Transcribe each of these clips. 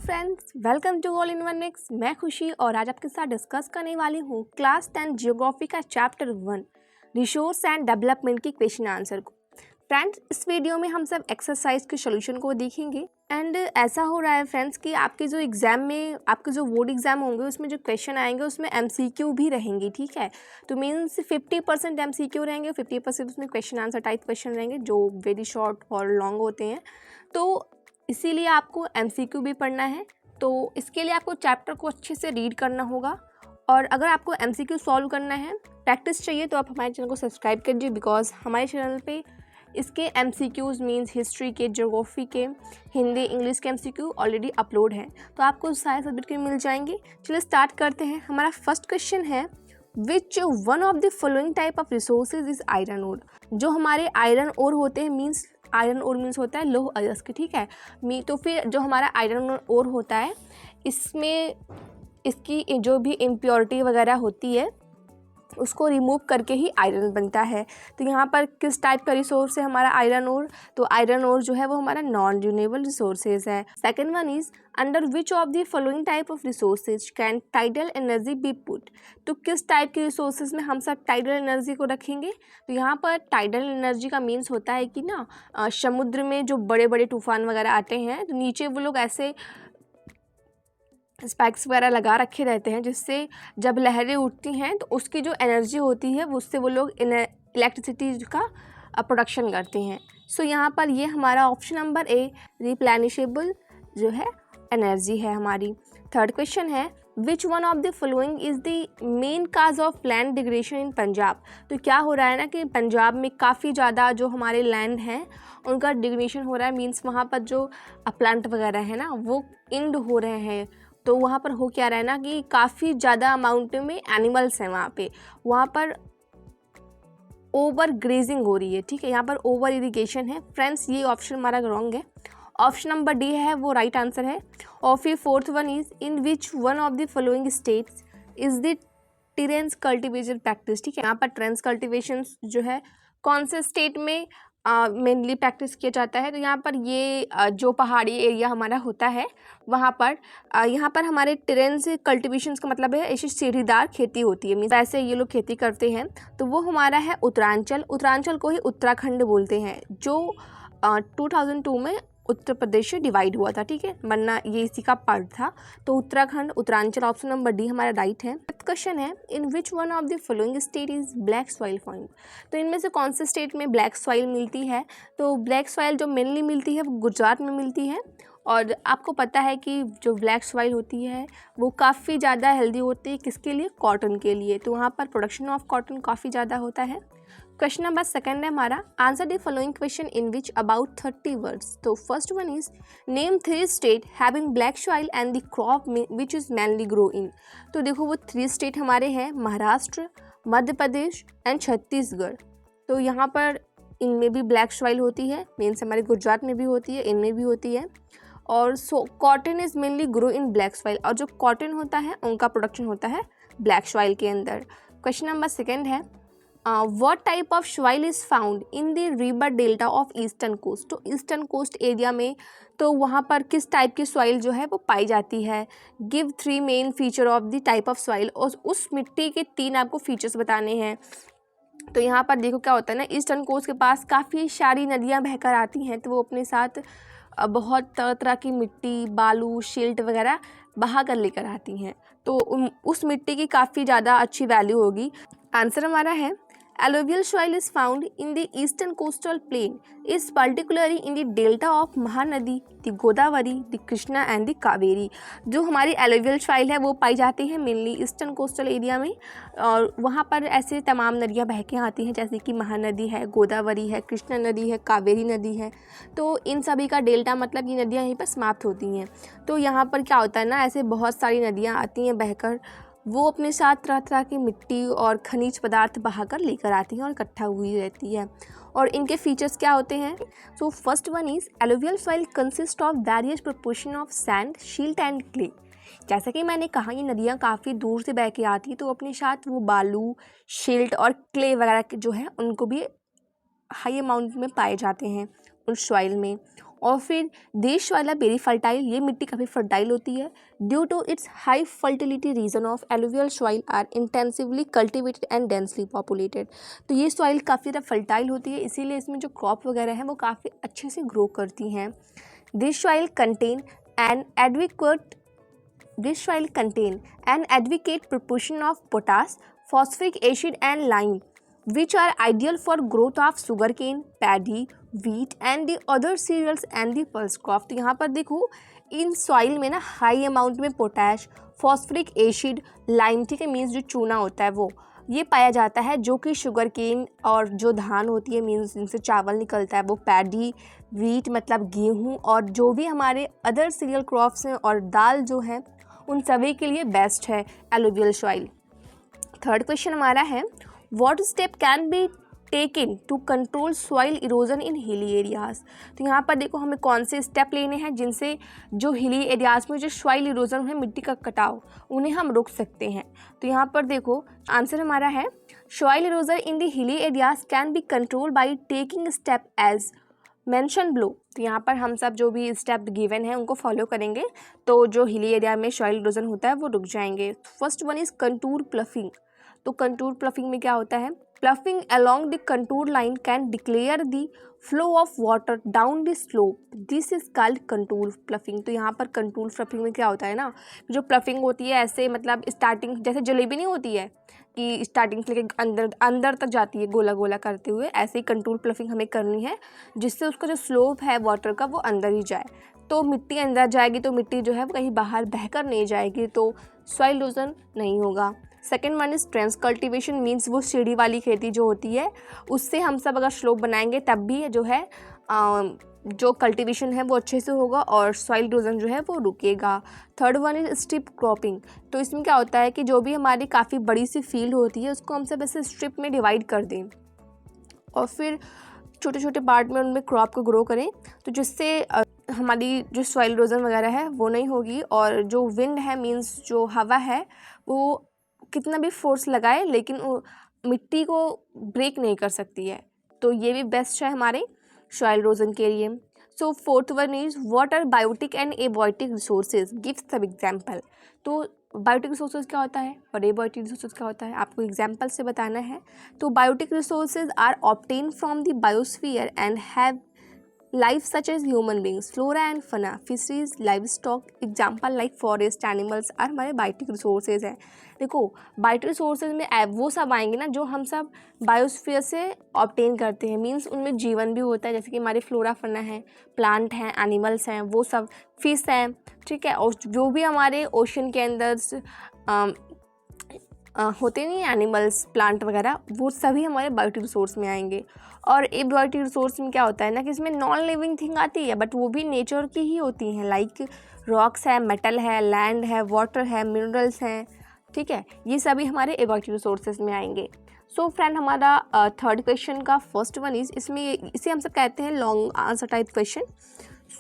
Friends, welcome to all in one mix. मैं खुशी और आज आपके साथ डिस्कस करने वाली हूँ क्लास 10 जियोग्राफी का चैप्टर 1 रिसोर्स एंड डेवलपमेंट की क्वेश्चन आंसर को। फ्रेंड्स, इस वीडियो में हम सब एक्सरसाइज के सॉल्यूशन को देखेंगे। एंड ऐसा हो रहा है फ्रेंड्स कि आपके जो एग्ज़ाम में आपके जो बोर्ड एग्ज़ाम होंगे उसमें जो क्वेश्चन आएंगे उसमें MCQ भी रहेंगे, ठीक है। तो मीन्स 50% MCQ रहेंगे, 50% उसमें क्वेश्चन आंसर टाइप क्वेश्चन रहेंगे जो वेरी शॉर्ट और लॉन्ग होते हैं। तो इसीलिए आपको MCQ भी पढ़ना है। तो इसके लिए आपको चैप्टर को अच्छे से रीड करना होगा। और अगर आपको MCQ सॉल्व करना है, प्रैक्टिस चाहिए, तो आप हमारे चैनल को सब्सक्राइब कीजिए, बिकॉज हमारे चैनल पे इसके MCQs मीन्स हिस्ट्री के, ज्योग्राफी के, हिंदी, इंग्लिश के MCQ ऑलरेडी अपलोड हैं, तो आपको सारे सब्जेक्ट के मिल जाएंगे। चलिए स्टार्ट करते हैं। हमारा फर्स्ट क्वेश्चन है, which one of the following type of resources is iron ore. जो हमारे आयरन ओर होते हैं, मीन्स आयरन ओर मीन्स होता है लौह अयस्क, ठीक है। तो फिर जो हमारा आयरन ओर होता है, इसमें इसकी जो भी इम्प्योरिटी वगैरह होती है उसको रिमूव करके ही आयरन बनता है। तो यहाँ पर किस टाइप का रिसोर्स है हमारा आयरन ओर? तो आयरन ओर जो है वो हमारा नॉन रिन्यूएबल रिसोर्सेज है। Second one is, under which of the following type of resources can tidal energy B put. तो किस टाइप के रिसोर्सेज में हम सब टाइडल एनर्जी को रखेंगे? तो यहाँ पर टाइडल एनर्जी का मीन्स होता है कि ना समुद्र में जो बड़े बड़े तूफान वगैरह आते हैं, तो नीचे वो लोग ऐसे स्पाइक्स वगैरह लगा रखे रहते हैं, जिससे जब लहरें उठती हैं तो उसकी जो एनर्जी होती है उससे वो लोग इलेक्ट्रिसिटी का प्रोडक्शन करते हैं। सो यहाँ पर ये हमारा ऑप्शन नंबर ए रिप्लेनिशेबल जो है एनर्जी है हमारी। थर्ड क्वेश्चन है, which one of the following is the main cause of land degradation इन पंजाब। तो क्या हो रहा है ना कि पंजाब में काफ़ी ज़्यादा जो हमारे लैंड हैं उनका डिग्रेडेशन हो रहा है। मीन्स वहाँ पर जो प्लांट वगैरह है ना वो इंड हो रहे हैं। तो वहाँ पर हो क्या रहा है ना कि काफ़ी ज़्यादा अमाउंट में एनिमल्स हैं वहाँ पर ओवर ग्रेजिंग हो रही है, ठीक है। यहाँ पर ओवर इरिगेशन है। फ्रेंड्स, ये ऑप्शन हमारा रॉन्ग है। ऑप्शन नंबर डी है वो राइट आंसर है। और फिर fourth one is, in which one of the following states is the terrace cultivation practice, ठीक है। यहाँ पर टेरेस कल्टीवेशन जो है कौन से स्टेट में मेनली प्रैक्टिस किया जाता है? तो यहाँ पर ये जो पहाड़ी एरिया हमारा होता है वहाँ पर यहाँ पर हमारे टेरेस कल्टीवेशंस का मतलब है ऐसी सीढ़ीदार खेती होती है। मीन्स ऐसे ये लोग खेती करते हैं। तो वो हमारा है उत्तरांचल। उत्तरांचल को ही उत्तराखंड बोलते हैं, जो 2002 में उत्तर प्रदेश से डिवाइड हुआ था, ठीक है, वरना ये इसी का पार्ट था। तो Uttarakhand, Uttaranchal, option number D हमारा राइट है। क्वेश्चन है, in which one of the following state is black soil found. तो इनमें से कौन से स्टेट में ब्लैक सॉइल मिलती है? तो ब्लैक सॉइल जो मेनली मिलती है वो गुजरात में मिलती है। और आपको पता है कि जो ब्लैक सॉइल होती है वो काफ़ी ज़्यादा हेल्दी होती है, किसके लिए? कॉटन के लिए। तो वहाँ पर प्रोडक्शन ऑफ कॉटन काफ़ी ज़्यादा होता है। क्वेश्चन नंबर सेकंड है हमारा, answer the following question in which about 30 words. तो first one is, name 3 state having black soil and the crop which is mainly grow in. तो देखो वो 3 स्टेट हमारे हैं, महाराष्ट्र, मध्य प्रदेश एंड छत्तीसगढ़। तो यहाँ पर इनमें भी ब्लैक सॉइल होती है, मीन्स हमारे गुजरात में भी होती है, इनमें भी होती है। और cotton is mainly grow in black soil, और जो कॉटन होता है उनका प्रोडक्शन होता है ब्लैक सॉइल के अंदर। क्वेश्चन नंबर सेकेंड है, what type of soil is found in the river delta of eastern coast। तो ईस्टर्न कोस्ट एरिया में तो वहाँ पर किस टाइप की सॉइल जो है वो पाई जाती है? Give 3 main feature of the type of soil. और उस मिट्टी के 3 आपको फीचर्स बताने हैं। तो यहाँ पर देखो क्या होता है ना, ईस्टर्न कोस्ट के पास काफ़ी सारी नदियाँ बहकर आती हैं, तो वो अपने साथ बहुत तरह तरह की मिट्टी, बालू, शिल्ट वगैरह बहा कर लेकर आती हैं। तो उस मिट्टी की काफ़ी ज़्यादा अच्छी वैल्यू होगी। आंसर हमारा है, alluvial soil is found in the eastern coastal plain, is particularly in the delta of Mahanadi, the Godavari, the Krishna and the Kaveri। जो हमारी alluvial soil है वो पाई जाती है मेनली ईस्टर्न कोस्टल एरिया में, और वहाँ पर ऐसे तमाम नदियाँ बह के आती हैं, जैसे कि महानदी है, गोदावरी है, कृष्णा नदी है, कावेरी नदी है। तो इन सभी का डेल्टा मतलब ये नदियाँ यहीं पर समाप्त होती हैं। तो यहाँ पर क्या होता है ना, ऐसे बहुत सारी नदियाँ आती हैं बहकर, वो अपने साथ तरह तरह की मिट्टी और खनिज पदार्थ बहाकर लेकर आती हैं और इकट्ठा हुई रहती है। और इनके फीचर्स क्या होते हैं? So first one is, alluvial soil consist of various proportion of sand, silt and clay. जैसा कि मैंने कहा, ये नदियाँ काफ़ी दूर से बह के आती है, तो अपने साथ वो बालू, शिल्ट और क्ले वगैरह जो है उनको भी हाई अमाउंट में पाए जाते हैं उस सॉइल में। और फिर दिस सॉइल वेरी फर्टाइल, ये मिट्टी काफ़ी फर्टाइल होती है। Due to its high fertility region of alluvial soil are intensively cultivated and densely populated. तो ये सॉइल काफ़ी ज़्यादा फर्टाइल होती है, इसीलिए इसमें जो क्रॉप वगैरह हैं वो काफ़ी अच्छे से ग्रो करती हैं। This soil contain an advocate proportion of potash, phosphoric acid and lime, which are ideal for growth of sugarcane, paddy, wheat and the other cereals and the pulse crop। तो यहाँ पर देखो इन सॉइल में ना high amount में potash, phosphoric acid, lime, ठीक है, means जो चूना होता है वो ये पाया जाता है, जो कि शुगर केन और जो धान होती है मीन्स जिनसे चावल निकलता है वो पैडी, वीट मतलब गेहूँ, और जो भी हमारे अदर सीरियल क्रॉप्स हैं और दाल जो है उन सभी के लिए बेस्ट है एलुवियल सॉइल। थर्ड क्वेश्चन हमारा है what step can be taken to control soil erosion in hilly areas. तो यहाँ पर देखो हमें कौन से स्टेप लेने हैं जिनसे जो हिली एरियाज़ में जो सॉइल इरोजन है, मिट्टी का कटाव, उन्हें हम रोक सकते हैं। तो यहाँ पर देखो आंसर हमारा है soil erosion in the hilly areas can be control by taking step as mentioned below. तो यहाँ पर हम सब जो भी स्टेप गिवन है उनको फॉलो करेंगे तो जो हिली एरिया में सॉइल इरोजन होता है वो रुक जाएंगे। First one is contour ploughing. तो कंटूर प्लफिंग में क्या होता है, ploughing along the contour line can declare the flow of water down the slope, this is called contour ploughing. तो यहाँ पर कंटूर प्लफिंग में क्या होता है ना, जो प्लफिंग होती है ऐसे मतलब स्टार्टिंग जैसे जलेबी नहीं होती है कि स्टार्टिंग से लेकर अंदर तक जाती है गोला गोला करते हुए, ऐसे ही कंटूर प्लफिंग हमें करनी है जिससे उसका जो स्लोप है वाटर का वो अंदर ही जाए। तो मिट्टी अंदर जाएगी तो मिट्टी जो है वो कहीं बाहर बहकर नहीं जाएगी, तो सॉइल इरोजन नहीं होगा। Second one is trench cultivation, means वो सीढ़ी वाली खेती जो होती है उससे हम सब अगर स्लोप बनाएंगे तब भी जो है जो कल्टीवेशन है वो अच्छे से होगा और सॉइल इरोजन जो है वो रुकेगा। Third one is strip cropping. तो इसमें क्या होता है कि जो भी हमारी काफ़ी बड़ी सी फील्ड होती है उसको हम सब ऐसे स्ट्रिप में डिवाइड कर दें और फिर छोटे छोटे पार्ट में उनमें क्रॉप को ग्रो करें, तो जिससे हमारी जो सॉइल इरोजन वगैरह है वो नहीं होगी और जो विंड है मीन्स जो हवा है वो कितना भी फोर्स लगाए लेकिन वो मिट्टी को ब्रेक नहीं कर सकती है। तो ये भी बेस्ट है हमारे सॉइल इरोजन के लिए। So fourth one is what are biotic and abiotic resources, give some example. तो बायोटिक रिसोर्सेज क्या होता है और एबायोटिक रिसोर्सेज क्या होता है, आपको एग्जांपल से बताना है। तो biotic resources are obtain from the biosphere and have life such as human beings, flora and fauna, fisheries, livestock, example like forest animals are हमारे बायोटिक रिसोर्सेज हैं। देखो बायोटिक रिसोर्सेज में वो सब आएंगे ना जो हम सब बायोस्फीयर से ऑब्टेन करते हैं, मीन्स उनमें जीवन भी होता है, जैसे कि हमारे फ्लोरा फना है, प्लांट हैं, एनिमल्स हैं, वो सब, फिश हैं, ठीक है, और जो भी हमारे ओशन के अंदर होते नहीं एनिमल्स, प्लांट वगैरह, वो सभी हमारे बायोटिक रिसोर्स में आएंगे। और एबायोटिक रिसोर्स में क्या होता है ना कि इसमें नॉन लिविंग थिंग आती है बट वो भी नेचर की ही होती हैं, लाइक रॉक्स है, मेटल है, लैंड है, वाटर है, मिनरल्स हैं, ठीक है, ये सभी हमारे एबायोटिक रिसोर्सेज में आएंगे। सो फ्रेंड हमारा थर्ड क्वेश्चन का फर्स्ट वन इज, इसमें इसे हम सब कहते हैं long answer type question.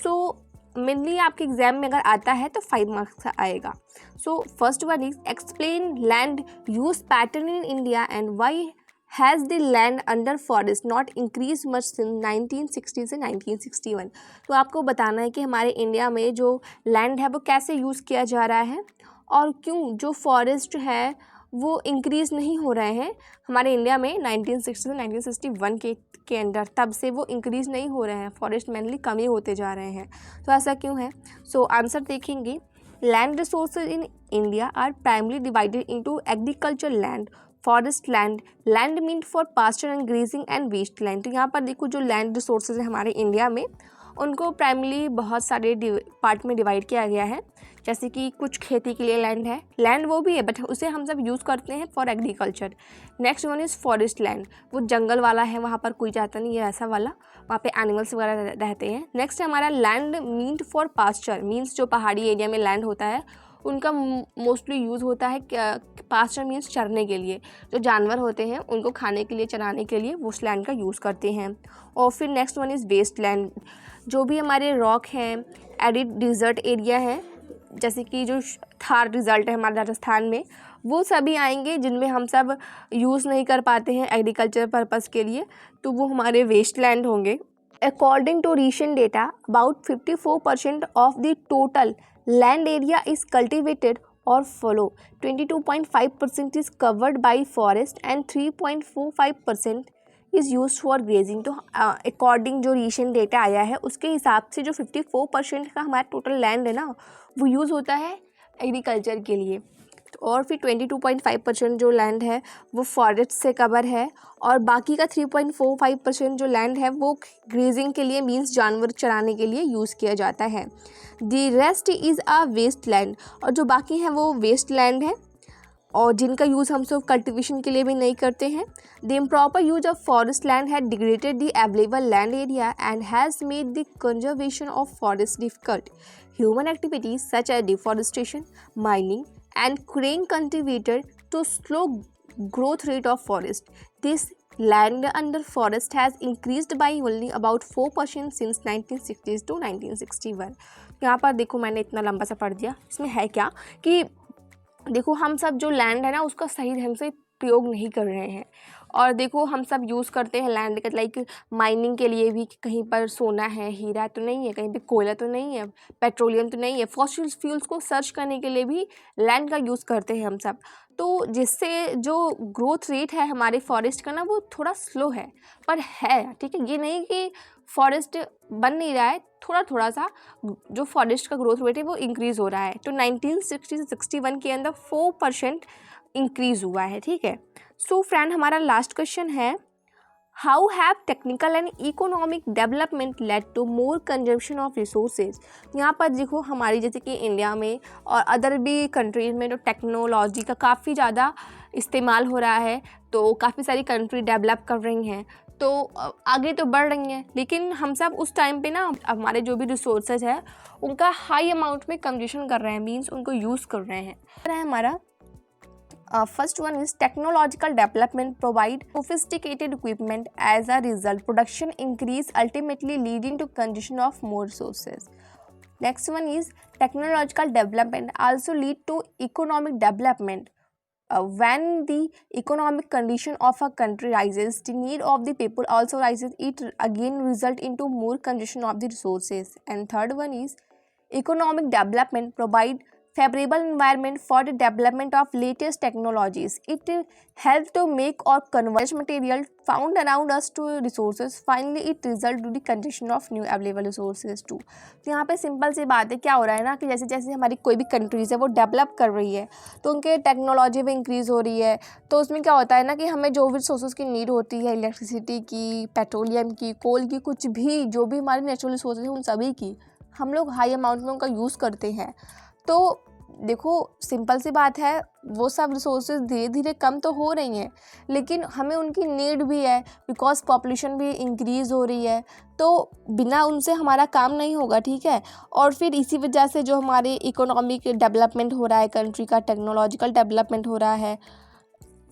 So mainly आपके एग्जाम में अगर आता है तो 5 मार्क्स का आएगा। So first one is explain land use pattern in India and why has the land under forest not increase much since 1960 से 1961। तो आपको बताना है कि हमारे इंडिया में जो लैंड है वो कैसे यूज़ किया जा रहा है और क्यों जो फॉरेस्ट है वो इंक्रीज़ नहीं हो रहे हैं हमारे इंडिया में 1960 से 1961 के अंदर, तब से वो इंक्रीज़ नहीं हो रहे हैं, फॉरेस्ट मेनली कम ही होते जा रहे हैं। तो ऐसा क्यों है? सो आंसर देखेंगे, land resources in India are primarily divided into agriculture land, forest land, land meant for pasture and grazing and waste land. तो यहाँ पर देखो जो लैंड रिसोर्सेज हैं हमारे इंडिया में उनको प्राइमली बहुत सारे पार्ट में डिवाइड किया गया है, जैसे कि कुछ खेती के लिए लैंड है, लैंड वो भी है बट उसे हम सब यूज़ करते हैं for agriculture. Next one is forest land, वो जंगल वाला है, वहाँ पर कोई जाता नहीं है ऐसा वाला, वहाँ पे एनिमल्स वगैरह रहते हैं। नेक्स्ट है हमारा land meant for pasture, means जो पहाड़ी एरिया में लैंड होता है उनका मोस्टली यूज़ होता है पास्चर मीन्स चरने के लिए, जो जानवर होते हैं उनको खाने के लिए, चराने के लिए वो उस लैंड का यूज़ करते हैं। और फिर next one is waste land, जो भी हमारे रॉक हैं, एरिड डिज़र्ट एरिया है, जैसे कि जो थार डिज़र्ट है हमारे राजस्थान में, वो सभी आएंगे जिनमें हम सब यूज़ नहीं कर पाते हैं एग्रीकल्चर पर्पज़ के लिए, तो वो हमारे वेस्ट लैंड होंगे। According to recent data, about 54% of the total land area is cultivated or fallow. 22.5% is covered by forest and 3.45% is used for grazing. तो अकॉर्डिंग जो रिसेंट डेटा आया है उसके हिसाब से जो 54% का हमारा टोटल लैंड है ना वो यूज़ होता है एग्रीकल्चर के लिए, और फिर 22.5% जो लैंड है वो फॉरेस्ट से कवर है, और बाकी का 3.45% जो लैंड है वो ग्रेजिंग के लिए मीन्स जानवर चराने के लिए यूज़ किया जाता है. The rest is a waste land, और जो बाकी हैं वो वेस्ट लैंड है और जिनका यूज़ हम सब कल्टिवेशन के लिए भी नहीं करते हैं. The improper use of forest land had degraded the available land area and has made the conservation of forest difficult. Human activities such as deforestation, mining and crane cultivated to slow growth rate of forest. This land under forest has increased by only about 4% since 1960s to 1961. यहाँ पर देखो मैंने इतना लंबा सा पढ़ दिया. इसमें है क्या कि देखो हम सब जो लैंड है ना उसका सही ढंग से प्रयोग नहीं कर रहे हैं, और देखो हम सब यूज़ करते हैं लैंड का लाइक माइनिंग के लिए भी, कहीं पर सोना है, हीरा तो नहीं है, कहीं पे कोयला तो नहीं है, पेट्रोलियम तो नहीं है. फॉसिल फ्यूल्स को सर्च करने के लिए भी लैंड का यूज़ करते हैं हम सब. तो जिससे जो ग्रोथ रेट है हमारे फॉरेस्ट का ना वो थोड़ा स्लो है, पर है ठीक है. ये नहीं कि फॉरेस्ट बन नहीं रहा है, थोड़ा थोड़ा सा जो फॉरेस्ट का ग्रोथ रेट है वो इंक्रीज़ हो रहा है. तो 1960 से 61 के अंदर 4% इंक्रीज़ हुआ है. ठीक है. सो फ्रेंड हमारा लास्ट क्वेश्चन है, how have technical and economic development led to more consumption of resources. यहाँ पर देखो हमारी जैसे कि इंडिया में और अदर भी कंट्रीज में जो टेक्नोलॉजी का काफ़ी ज़्यादा इस्तेमाल हो रहा है, तो काफ़ी सारी कंट्री डेवलप कर रही हैं, तो आगे तो बढ़ रही हैं, लेकिन हम सब उस टाइम पे ना हमारे जो भी रिसोर्सेज है उनका हाई अमाउंट में कंजम्पशन कर रहे हैं, मीन्स उनको यूज़ कर रहे हैं. हमारा first one is technological development provide sophisticated equipment. As a result, production increase, ultimately leading to consumption of more resources. Next one is technological development also lead to economic development. When the economic condition of a country rises, the need of the people also rises. It again result into more consumption of the resources. And third one is economic development provide favorable environment for the development of latest technologies. It helps to make or convert material found around us to resources. Finally, it result to the condition of new available resources too. तो यहाँ पे simple सी बात है, क्या हो रहा है ना कि जैसे जैसे हमारी कोई भी कंट्रीज़ है वो डेवलप कर रही है तो उनके टेक्नोलॉजी भी इंक्रीज़ हो रही है, तो उसमें क्या होता है ना कि हमें जो भी रिसोर्सेज की नीड होती है, इलेक्ट्रिसिटी की, पेट्रोलियम की, कोल की, कुछ भी जो भी हमारी नेचुरल रिसोर्सेज हैं उन सभी की हम लोग हाई अमाउंट में उनका यूज़ करते हैं. तो देखो सिंपल सी बात है, वो सब रिसोर्सेज धीरे धीरे कम तो हो रही हैं, लेकिन हमें उनकी नीड भी है बिकॉज पॉपुलेशन भी इंक्रीज़ हो रही है, तो बिना उनसे हमारा काम नहीं होगा. ठीक है. और फिर इसी वजह से जो हमारे इकोनॉमिक डेवलपमेंट हो रहा है कंट्री का, टेक्नोलॉजिकल डेवलपमेंट हो रहा है.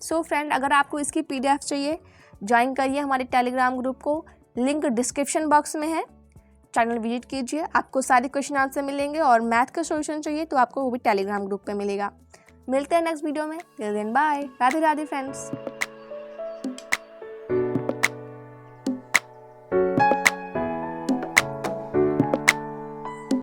सो फ्रेंड अगर आपको इसकी PDF चाहिए ज्वाइन करिए हमारे टेलीग्राम ग्रुप को, लिंक डिस्क्रिप्शन बॉक्स में है. चैनल विजिट कीजिए, आपको सारे क्वेश्चन आंसर मिलेंगे, और मैथ का सॉल्यूशन चाहिए तो आपको वो भी टेलीग्राम ग्रुप पे मिलेगा. मिलते हैं नेक्स्ट वीडियो में. Till then bye. Radhe Radhe friends.